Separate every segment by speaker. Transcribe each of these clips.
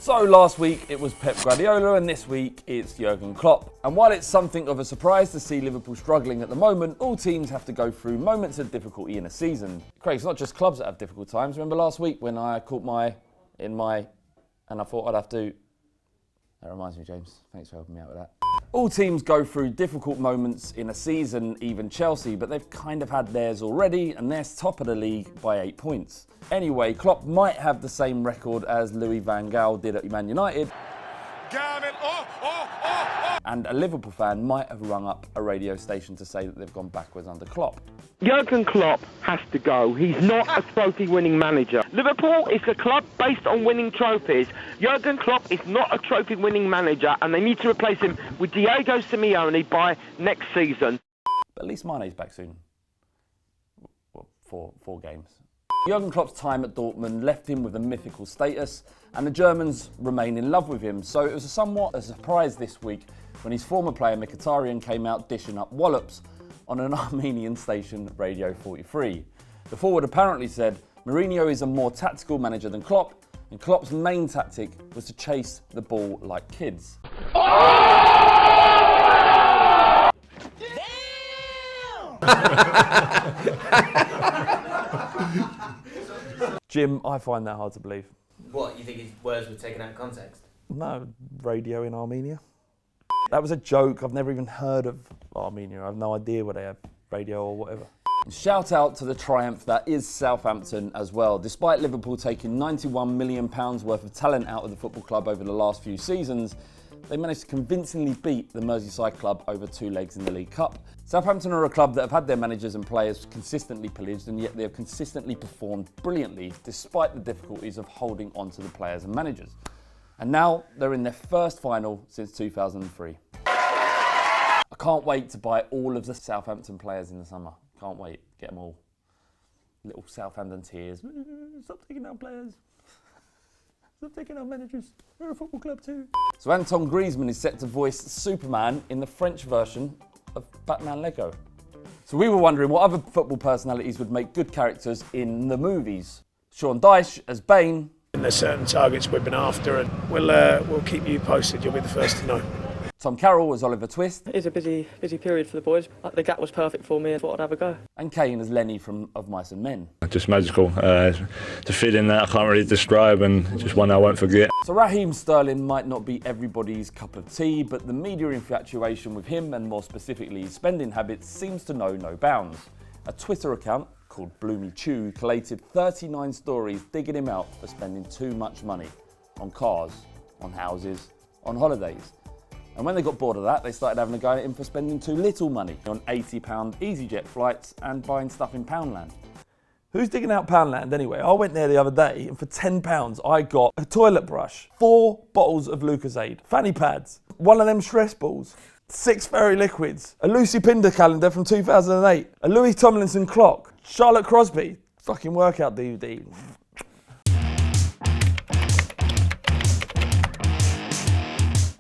Speaker 1: So last week it was Pep Guardiola and this week it's Jurgen Klopp. And while it's something of a surprise to see Liverpool struggling at the moment, all teams have to go through moments of difficulty in a season. Craig, it's not just clubs that have difficult times. Remember last week when I caught and I thought I'd have to... That reminds me, James. Thanks for helping me out with that. All teams go through difficult moments in a season, even Chelsea, but they've kind of had theirs already and they're top of the league by 8 points. Anyway, Klopp might have the same record as Louis van Gaal did at Man United. And a Liverpool fan might have rung up a radio station to say that they've gone backwards under Klopp.
Speaker 2: Jurgen Klopp has to go. He's not a trophy-winning manager. Liverpool is a club based on winning trophies. Jurgen Klopp is not a trophy-winning manager, and they need to replace him with Diego Simeone by next season.
Speaker 1: But at least Mane's back soon. Well, four games. Jurgen Klopp's time at Dortmund left him with a mythical status, and the Germans remain in love with him. So it was somewhat a surprise this week when his former player Mkhitaryan came out dishing up wallops on an Armenian station, Radio 43. The forward apparently said, Mourinho is a more tactical manager than Klopp, and Klopp's main tactic was to chase the ball like kids. Jim, I find that hard to believe.
Speaker 3: What, you think his words were taken out of context?
Speaker 1: No, radio in Armenia. That was a joke. I've never even heard of Armenia. I have no idea where they have radio or whatever. Shout out to the triumph that is Southampton as well. Despite Liverpool taking £91 million worth of talent out of the football club over the last few seasons, they managed to convincingly beat the Merseyside club over 2 legs in the League Cup. Southampton are a club that have had their managers and players consistently pillaged, and yet they have consistently performed brilliantly despite the difficulties of holding on to the players and managers. And now they're in their first final since 2003. I can't wait to buy all of the Southampton players in the summer. Can't wait. Get them all. Little Southampton tears. Stop taking out players. Stop taking out managers. We're a football club too. So Antoine Griezmann is set to voice Superman in the French version of Batman Lego. So we were wondering what other football personalities would make good characters in the movies. Sean Dyche as Bane.
Speaker 4: There's certain targets we've been after, and we'll keep you posted. You'll be the first to know.
Speaker 1: Tom Carroll as Oliver Twist.
Speaker 5: It's a busy period for the boys. The gap was perfect for me. I thought I'd have a go.
Speaker 1: And Kane as Lenny from Of Mice and Men.
Speaker 6: Just magical. The feeling that I can't really describe, and just one I won't forget.
Speaker 1: So Raheem Sterling might not be everybody's cup of tea, but the media infatuation with him, and more specifically his spending habits, seems to know no bounds. A Twitter account called Bloomy Chew collated 39 stories digging him out for spending too much money on cars, on houses, on holidays. And when they got bored of that, they started having a go at him for spending too little money on £80 EasyJet flights and buying stuff in Poundland. Who's digging out Poundland anyway? I went there the other day and for £10 I got a toilet brush, 4 bottles of Lucozade, fanny pads, one of them stress balls, 6 fairy liquids, a Lucy Pinder calendar from 2008, a Louis Tomlinson clock, Charlotte Crosby, fucking workout DVD.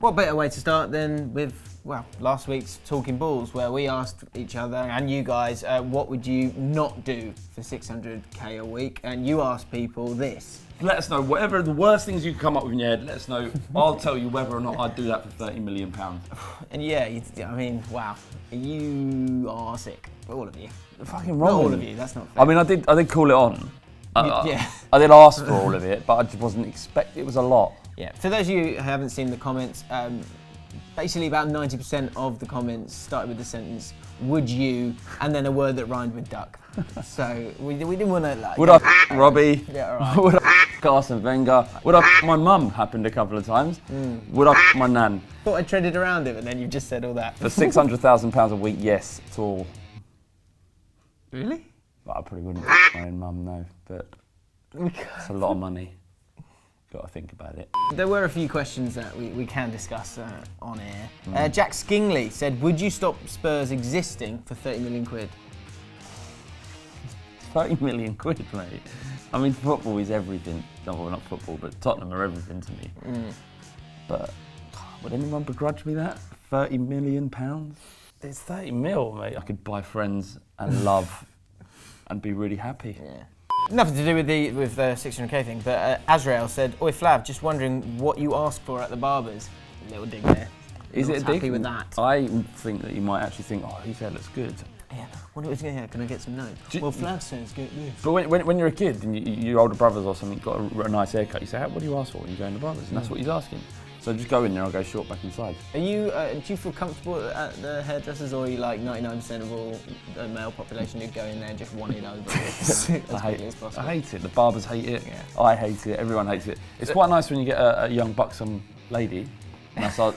Speaker 3: What better way to start than with, well, last week's Talking Balls, where we asked each other and you guys, what would you not do for 600k a week? And you asked people this.
Speaker 1: Let us know, whatever the worst things you come up with in your head, let us know. I'll tell you whether or not I'd do that for £30 million.
Speaker 3: And yeah, I mean, wow, you are sick, all of you.
Speaker 1: Fucking wrong.
Speaker 3: Not all of you, that's not fair.
Speaker 1: I mean, I did call it on.
Speaker 3: Yeah.
Speaker 1: I did ask for all of it, but I just wasn't expecting, it was a lot.
Speaker 3: Yeah, for those of you who haven't seen the comments, basically about 90% of the comments started with the sentence, would you, and then a word that rhymed with duck. So we didn't want to like...
Speaker 1: Would I Robbie?
Speaker 3: Yeah, alright.
Speaker 1: Would I Arsene Wenger? Would I my mum? Happened a couple of times. Would I my nan?
Speaker 3: Thought I treaded around it, but then you've just said all that.
Speaker 1: For £600,000 a week, yes, to all.
Speaker 3: Really?
Speaker 1: But I probably wouldn't my own mum, no, but it's a lot of money. Got to think about it.
Speaker 3: There were a few questions that we can discuss on air. Jack Skingley said, would you stop Spurs existing for 30 million quid?
Speaker 1: 30 million quid, mate. I mean, football is everything. No, well, not football, but Tottenham are everything to me. But would anyone begrudge me that? £30 million? It's 30 mil, mate. I could buy friends and love and be really happy.
Speaker 3: Yeah. Nothing to do with the 600k thing, but Azrael said, "Oi Flav, just wondering what you asked for at the barbers." A little dig there.
Speaker 1: Is it a dig?
Speaker 3: Happy with that?
Speaker 1: I think that you might actually think, oh, his hair looks good.
Speaker 3: Yeah. Wonder what he's going to Can I get some notes? Well, Flav says get this.
Speaker 1: But when you're a kid and your older brothers or something got a nice haircut, you say, what do you ask for when you go in the barbers? And that's what he's asking. So just go in there, I'll go short back inside.
Speaker 3: Are you? Do you feel comfortable at the hairdressers, or are you like 99% of all the male population who go in there and just want it over as quickly as possible?
Speaker 1: I hate it. The barbers hate it.
Speaker 3: Yeah.
Speaker 1: I hate it. Everyone hates it. It's quite nice when you get a young buxom lady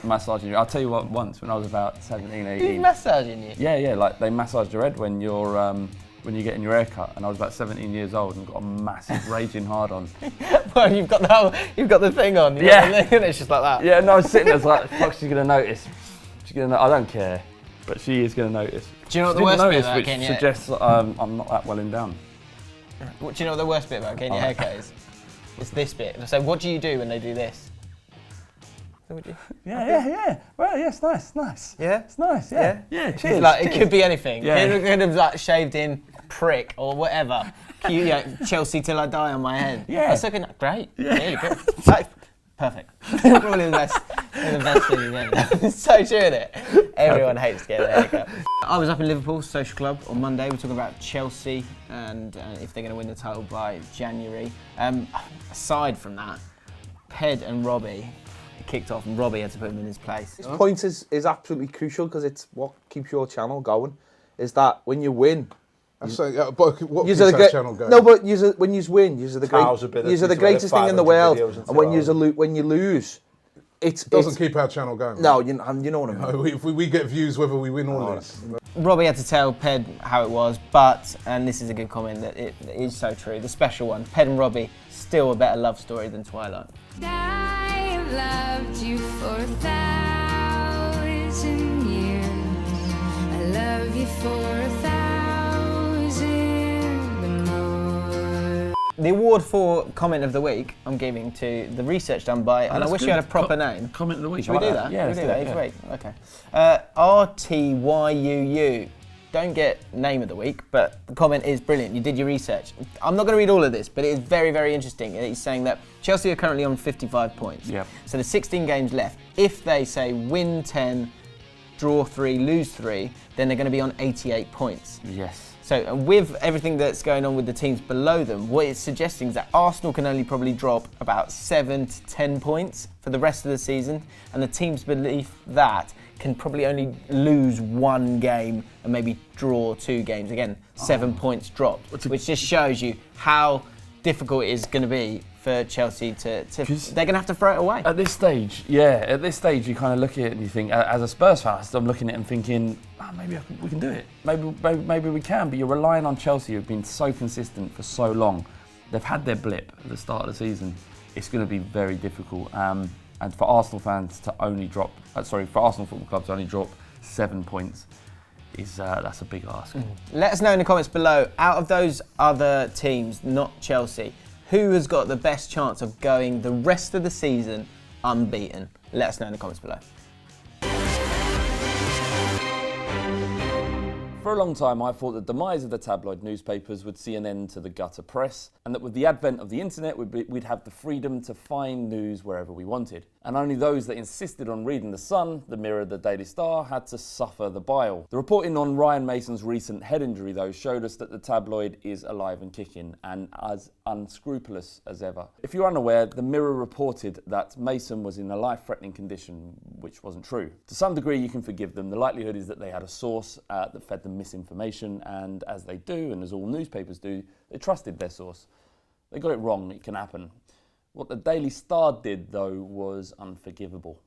Speaker 1: massaging you. I'll tell you what, once when I was about 17, 18.
Speaker 3: Who's massaging you?
Speaker 1: Yeah, like they massage your head when you're getting your hair cut, and I was about 17 years old and got a massive raging hard on.
Speaker 3: Well, you've got the thing on.
Speaker 1: Yeah.
Speaker 3: And it's just like that.
Speaker 1: Yeah, no, I was sitting there like, fuck, she's gonna notice. I don't care, but she is gonna notice.
Speaker 3: Do you know what the worst bit about
Speaker 1: which
Speaker 3: getting your
Speaker 1: suggests that I'm not that well in down.
Speaker 3: Do you know what the worst bit about getting your haircut is? It's this bit. So what do you do when they do this?
Speaker 1: Yeah. Well, yeah, it's nice.
Speaker 3: Yeah?
Speaker 1: It's nice, yeah. Yeah, cheers.
Speaker 3: It's like, it could be anything.
Speaker 1: Yeah.
Speaker 3: It could have like shaved in prick or whatever. Chelsea till I die on my head.
Speaker 1: Yeah.
Speaker 3: I was looking, great. Yeah, you're good. Perfect. Probably the best thing you've ever done. It's so true, isn't it? Everyone hates getting a haircut. I was up in Liverpool Social Club on Monday. We're talking about Chelsea and if they're going to win the title by January. Aside from that, Ped and Robbie kicked off, and Robbie had to put him in his place.
Speaker 7: This point is absolutely crucial because it's what keeps your channel going. Is that when you win,
Speaker 8: but what keeps
Speaker 7: the
Speaker 8: that channel going?
Speaker 7: No, but when you win, you're the greatest thing in the world. And when you lose, it
Speaker 8: doesn't keep our channel going.
Speaker 7: No, you know what I mean.
Speaker 8: If we get views whether we win or lose.
Speaker 3: Robbie had to tell Ped how it was, but, and this is a good comment, that it is so true, the special one, Ped and Robbie, still a better love story than Twilight.
Speaker 9: I've loved you for 1,000 years. I love you for 1,000 more.
Speaker 3: The award for comment of the week I'm giving to the research done by, and I wish you had a proper name.
Speaker 1: Comment of the week.
Speaker 3: Should we do that?
Speaker 1: Yeah,
Speaker 3: we do that each week. Okay. RTYUU. Don't get name of the week, but the comment is brilliant. You did your research. I'm not going to read all of this, but it is very, very interesting. He's saying that Chelsea are currently on 55 points.
Speaker 1: Yep.
Speaker 3: So there's 16 games left. If they say win 10, draw 3, lose 3, then they're going to be on 88 points.
Speaker 1: Yes.
Speaker 3: So with everything that's going on with the teams below them, what it's suggesting is that Arsenal can only probably drop about 7 to 10 points for the rest of the season, and the teams beneath that can probably only lose 1 game and maybe draw 2 games. Again, 7 points dropped, which just shows you how difficult it is going to be for Chelsea to they're going to have to throw it away.
Speaker 1: At this stage, you kind of look at it and you think, as a Spurs fan, I'm looking at it and thinking, maybe we can do it. Maybe we can, but you're relying on Chelsea, who've been so consistent for so long. They've had their blip at the start of the season. It's going to be very difficult. And for Arsenal fans to only drop, for Arsenal Football Club to only drop 7 points, that's a big ask.
Speaker 3: Let us know in the comments below, out of those other teams, not Chelsea, who has got the best chance of going the rest of the season unbeaten? Let us know in the comments below.
Speaker 1: For a long time, I thought the demise of the tabloid newspapers would see an end to the gutter press, and that with the advent of the internet, we'd have the freedom to find news wherever we wanted. And only those that insisted on reading The Sun, The Mirror, The Daily Star had to suffer the bile. The reporting on Ryan Mason's recent head injury, though, showed us that the tabloid is alive and kicking, and as unscrupulous as ever. If you're unaware, The Mirror reported that Mason was in a life-threatening condition, which wasn't true. To some degree, you can forgive them. The likelihood is that they had a source that fed them misinformation, and as they do, and as all newspapers do, they trusted their source. They got it wrong. It can happen. What the Daily Star did, though, was unforgivable.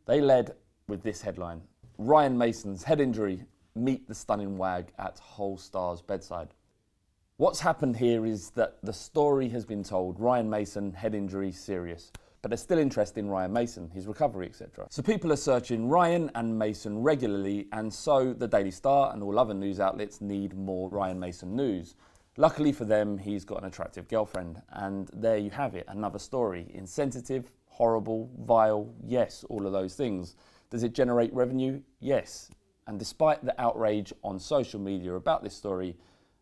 Speaker 1: They led with this headline: Ryan Mason's head injury, meet the stunning wag at Hull Star's bedside. What's happened here is that the story has been told. Ryan Mason, head injury, serious. But there's still interest in Ryan Mason, his recovery, etc. So people are searching Ryan and Mason regularly, and so the Daily Star and all other news outlets need more Ryan Mason news. Luckily for them, he's got an attractive girlfriend, and there you have it, another story. Insensitive, horrible, vile, yes, all of those things. Does it generate revenue? Yes. And despite the outrage on social media about this story,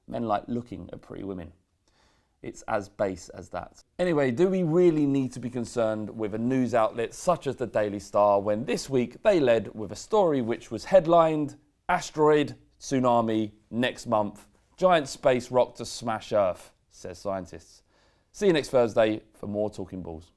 Speaker 1: men like looking at pretty women. It's as base as that. Anyway, do we really need to be concerned with a news outlet such as the Daily Star when this week they led with a story which was headlined, "Asteroid, Tsunami, Next Month, Giant Space Rock to Smash Earth," says scientists. See you next Thursday for more Talking Balls.